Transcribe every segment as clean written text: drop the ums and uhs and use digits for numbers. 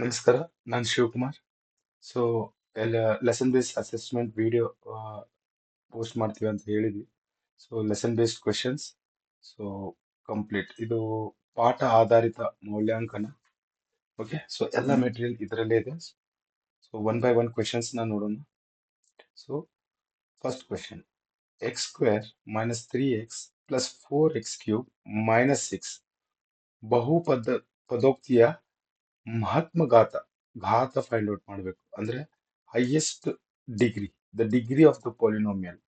ನಮಸ್ಕಾರ, ನಾನು ಶಿವಕುಮಾರ್. ಸೊ ಎಲ್ಲ lesson based assessment video post ಮಾಡ್ತೀವಿ ಅಂತ ಹೇಳಿದ್ವಿ. So lesson based questions. So complete ಇದು ಪಾಠ ಆಧಾರಿತ ಮೌಲ್ಯಾಂಕನ. ಓಕೆ, ಸೊ ಎಲ್ಲ ಮೆಟೀರಿಯಲ್ ಇದರಲ್ಲೇ ಇದೆ. So one by one questions ನ ನೋಡೋಣ. So first question, x square minus 3x plus 4x³ minus 6 ಪದೋಕ್ತಿಯ ಮಹಾತ್ಮಘಾತ ಘಾತ ಫೈಂಡ್ ಔಟ್ ಮಾಡಬೇಕು ಅಂದ್ರೆ highest degree, the degree of the polynomial.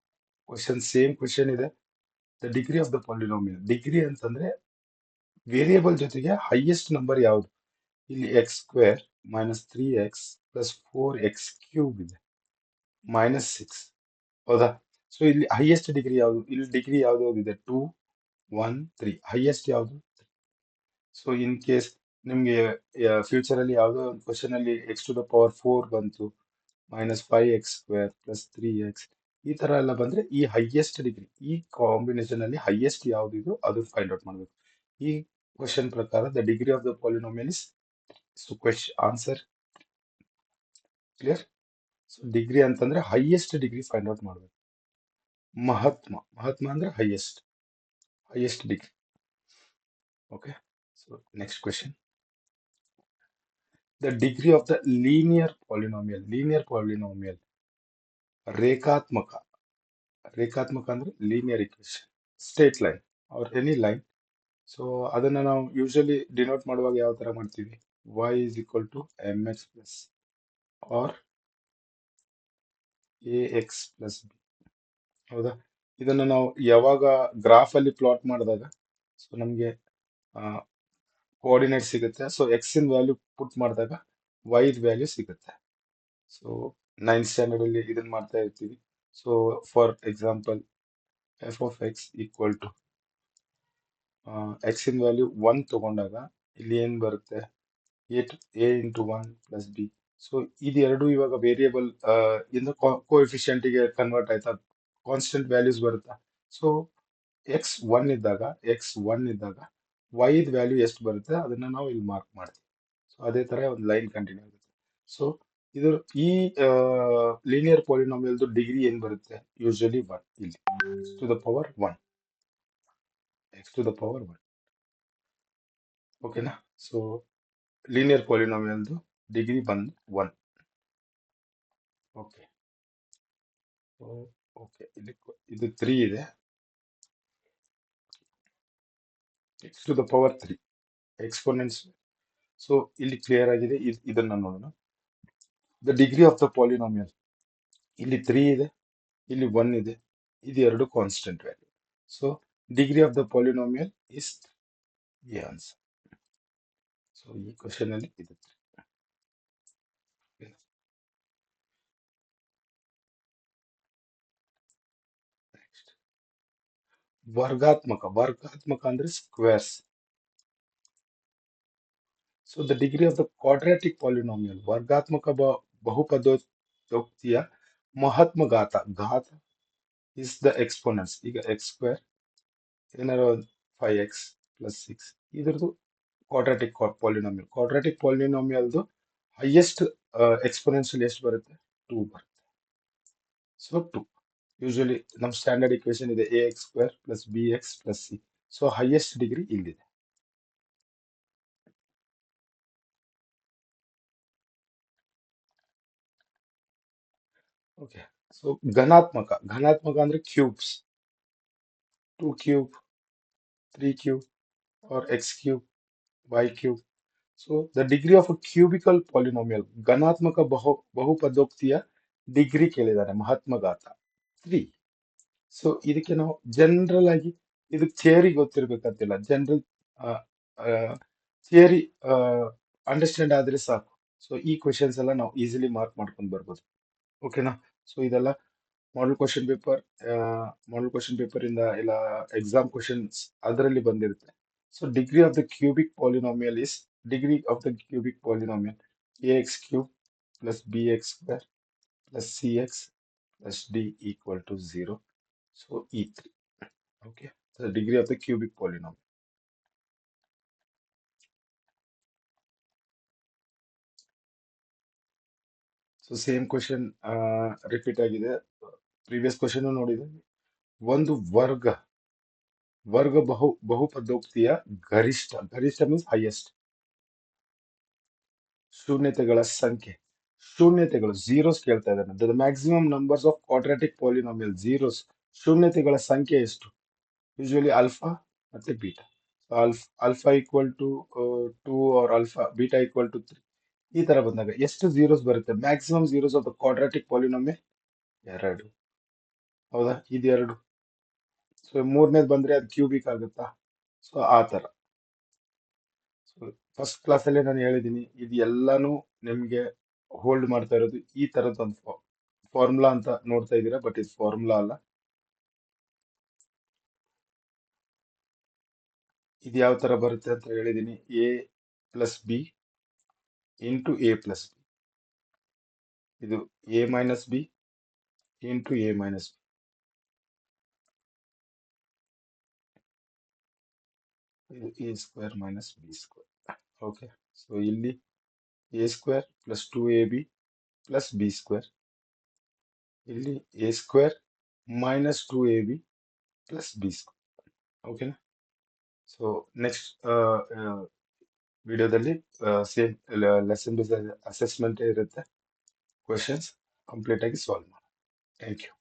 Same question ಇದೆ. The degree of the polynomial, degree ಅಂತಂದ್ರೆ variable ಜೊತೆಗೆ ಹೈಯೆಸ್ಟ್ ನಂಬರ್ ಯಾವುದು. ಇಲ್ಲಿ x² minus 3x plus 4x³ ಇದೆ ಮೈನಸ್ 6, ಹೌದಾ? ಸೊ ಇಲ್ಲಿ ಹೈಯೆಸ್ಟ್ ಡಿಗ್ರಿ ಯಾವುದು? ಇಲ್ಲಿ ಡಿಗ್ರಿ ಯಾವ್ದು ಇದೆ? 2, 1, 3. ಹೈಯೆಸ್ಟ್ ಯಾವುದು? ಸೊ ಇನ್ ಕೇಸ್ ನಿಮ್ಗೆ ಫ್ಯೂಚರ್ ಅಲ್ಲಿ ಯಾವುದೋ ಒಂದು ಕ್ವಶನ್ ಅಲ್ಲಿ x⁴ ಬಂತು, ಮೈನಸ್ 5x² ಪ್ಲಸ್ 3x, ಈ ತರ ಎಲ್ಲ ಬಂದ್ರೆ ಈ ಹೈಯೆಸ್ಟ್ ಡಿಗ್ರಿ, ಈ ಕಾಂಬಿನೇಷನ್ ಅಲ್ಲಿ ಹೈಯೆಸ್ಟ್ ಯಾವ್ದು ಇದು ಅದು ಫೈಂಡ್ ಔಟ್ ಮಾಡ್ಬೇಕು. ಈ ಕ್ವಶನ್ ಪ್ರಕಾರ the degree of the polynomial is, so answer clear. So degree ಅಂತಂದ್ರೆ ಹೈಯೆಸ್ಟ್ ಡಿಗ್ರಿ ಫೈಂಡ್ ಔಟ್ ಮಾಡ್ಬೇಕು. ಮಹಾತ್ಮ ಅಂದ್ರೆ highest degree. Okay, so next question, the degree of the linear polynomial ರೇಖಾತ್ಮಕ ಅಂದ್ರೆ linear equation, straight line R any line. So ಅದನ್ನ ನಾವು usually denote ಮಾಡುವಾಗ ಯಾವ ತರ ಮಾಡ್ತೀವಿ? y is equal to mx plus or ax plus b, ಹೌದಾ? ಇದನ್ನ ನಾವು ಯಾವಾಗ ಗ್ರಾಫ್ ಅಲ್ಲಿ ಪ್ಲಾಟ್ ಮಾಡಿದಾಗ ಸೊ ನಮ್ಗೆ ಕೋಆರ್ಡಿನೇಟ್ ಸಿಗುತ್ತೆ. ಸೊ ಎಕ್ಸ್ ಇನ್ ವ್ಯಾಲ್ಯೂ ಪುಟ್ ಮಾಡಿದಾಗ y ಇದ್ ವ್ಯಾಲ್ಯೂ ಸಿಗುತ್ತೆ. ಸೊ 9th ಸ್ಟ್ಯಾಂಡರ್ಡ್ ಅಲ್ಲಿ ಇದನ್ನ ಮಾಡ್ತಾ ಇರ್ತೀವಿ. So for example f of x equal to x in value 1 ತಗೊಂಡಾಗ ಇಲ್ಲಿ ಏನ್ ಬರುತ್ತೆ? a into 1 plus b. So ಇದೆರಡು ಇವಾಗ ವೇರಿಯೇಬಲ್ ಇಂದ ಕೋಎಫಿಷಿಯಂಟ್ ಗೆ ಕನ್ವರ್ಟ್ ಆಯ್ತಾ, ಕಾನ್ಸ್ಟೆಂಟ್ ವ್ಯಾಲ್ಯೂಸ್ ಬರುತ್ತಾ? ಸೊ x1 ಇದ್ದಾಗ y ಇದ್ ವ್ಯಾಲ್ಯೂ ಎಷ್ಟು ಬರುತ್ತೆ ಅದನ್ನ ನಾವು ಇಲ್ಲಿ ಮಾರ್ಕ್ ಮಾಡ್ತೀವಿ. ಸೊ ಅದೇ ತರ ಒಂದು ಲೈನ್ ಕಂಟಿನ್ಯೂ ಆಗುತ್ತೆ. ಸೊ ಇದು ಈ ಲೀನಿಯರ್ ಪಾಲಿನೋಮಿಯಲ್ದು ಡಿಗ್ರಿ ಏನ್ ಬರುತ್ತೆ? ಯೂಶಲಿ 1, ಇಲ್ಲಿ x ಟು ದ ಪವರ್ 1. ಓಕೆನಾ? ಸೊ ಲೀನಿಯರ್ ಪಾಲಿನೋಮಿಯಲ್ದು ಡಿಗ್ರಿ ಬಂದು 1. ಓಕೆ, ಓಕೆ, ಇದು 3 ಇದೆ, x to the power 3 exponents. So ಇಲ್ಲಿ ಕ್ಲಿಯರ್ ಆಗಿದೆ. ಇದನ್ನ ನೋಡೋಣ. The degree of the polynomial, ಇಲ್ಲಿ 3 ಇದೆ, ಇಲ್ಲಿ 1 ಇದೆ, ಇದು ಎರಡು constant value. So degree of the polynomial is ಈ ಆನ್ಸರ್. ಸೊ ಈ ಕ್ವಶನ್ ಅಲ್ಲಿ ಇದೆ 3. ನೆಕ್ಸ್ಟ್, ವರ್ಗಾತ್ಮಕ ಅಂದ್ರೆ squares. So the degree of the quadratic polynomial, ವರ್ಗಾತ್ಮಕ ಬಹುಪದೋಕ್ತಿಯ ಮಹಾತ್ಮಘಾತ ಇಸ್ ದ ಎಕ್ಸ್ಪೋನೆಂಟ್ಸ್. ಈಗ x² ಏನಾರ 5x ಪ್ಲಸ್ 6, ಇದ್ರದ್ದು ಕ್ವಾಡ್ರಾಟಿಕ್ ಪಾಲಿನೋಮಿಯಲ್ದು ಹೈಯೆಸ್ಟ್ ಎಕ್ಸ್ಪೋನೆನ್ಷಿಯಲ್ ಎಷ್ಟು ಬರುತ್ತೆ? 2 ಬರುತ್ತೆ. ಸೊ 2 ಯೂಶಲಿ ನಮ್ಮ ಸ್ಟ್ಯಾಂಡರ್ಡ್ ಇಕ್ವೇಶನ್ ಇದೆ ax² plus bx plus c. So highest degree ಇಲ್ಲಿದೆ. ಓಕೆ, ಸೊ ಘನಾತ್ಮಕ ಅಂದ್ರೆ cubes, 2 cube, 3 cube or x³ y³. So the degree of a cubical polynomial, ಘನಾತ್ಮಕ ಬಹುಪದೋಕ್ತಿಯ ಡಿಗ್ರಿ ಕೇಳಿದ್ದಾರೆ, ಮಹಾತ್ಮಘಾತ 3. ಸೊ ಇದಕ್ಕೆ ನಾವು ಜನರಲ್ ಆಗಿ, ಇದು ಥಿಯರಿ ಗೊತ್ತಿರ್ಬೇಕಂತಿಲ್ಲ, ಜನರಲ್ ಥಿಯರಿ ಅಂಡರ್ಸ್ಟ್ಯಾಂಡ್ ಆದ್ರೆ ಸಾಕು. ಸೊ ಈ ಕ್ವೆಶನ್ಸ್ ಎಲ್ಲ ನಾವು ಈಸಿಲಿ ಮಾರ್ಕ್ ಮಾಡ್ಕೊಂಡು ಬರ್ಬೋದು. ಓಕೆನಾ? ಸೊ ಇದೆಲ್ಲ ಮಾಡೆಲ್ ಕ್ವಶನ್ ಪೇಪರ್ ಇಂದ ಇಲ್ಲ ಎಕ್ಸಾಮ್ ಕ್ವಶನ್ಸ್ ಅದರಲ್ಲಿ ಬಂದಿರುತ್ತೆ. So degree of the cubic polynomial is, degree of the cubic polynomial ax³ plus bx² plus cx plus d equal to 0. So ಈ 3. Okay, the degree of the cubic polynomial. So same question repeat ಆಗಿದೆ. Previous question ನೋಡಿದ್ರೆ ಒಂದು ವರ್ಗ ಬಹುಪದೋಕ್ತಿಯ ಗರಿಷ್ಠ means highest ಶೂನ್ಯತೆಗಳ ಸಂಖ್ಯೆ. ಶೂನ್ಯತೆಗಳು zeros ಕೇಳ್ತಾ ಇದ್ದಾನೆ. The maximum numbers of quadratic polynomial zeros. ಶೂನ್ಯತೆಗಳ ಸಂಖ್ಯೆ ಎಷ್ಟು? ಯೂಶುವಲಿ ಆಲ್ಫಾ ಮತ್ತೆ beta. Alpha equal to 2 or alpha beta equal to 3. ಈ ತರ ಬಂದಾಗ ಎಷ್ಟು ಝೀರೋಸ್ ಬರುತ್ತೆ? Maximum zeros of the quadratic polynomial 2. ಹೌದಾ? ಇದು 2. ಸೊ ಮೂರನೇದು ಬಂದ್ರೆ ಅದು ಕ್ಯೂಬಿಕ್ ಆಗುತ್ತಾ? ಸೊ ಆ ತರ. ಫಸ್ಟ್ ಕ್ಲಾಸಲ್ಲೇ ನಾನು ಹೇಳಿದ್ದೀನಿ, ಇದು ಎಲ್ಲಾನು ನಿಮ್ಗೆ ಹೋಲ್ಡ್ ಮಾಡ್ತಾ ಇರೋದು ಈ ತರದ ಒಂದು ಫಾರ್ಮುಲಾ ಅಂತ ನೋಡ್ತಾ ಇದ್ದೀರಾ, ಬಟ್ ಇದು ಫಾರ್ಮುಲಾ ಅಲ್ಲ. ಇದು ಯಾವ ತರ ಬರುತ್ತೆ ಅಂತ ಹೇಳಿದೀನಿ. A plus B into A plus B. ಇದು A minus B into A minus B. ಇದು A square minus B square. Okay. So ಇಲ್ಲಿ A square plus 2ab plus B square. ಇಲ್ಲಿ A square minus 2ab plus B square. ಓಕೆನಾ? So next ವಿಡಿಯೋದಲ್ಲಿ same lesson based assessment ಇರುತ್ತೆ. Questions complete ಆಗಿ solve ಮಾಡಿ. Thank you.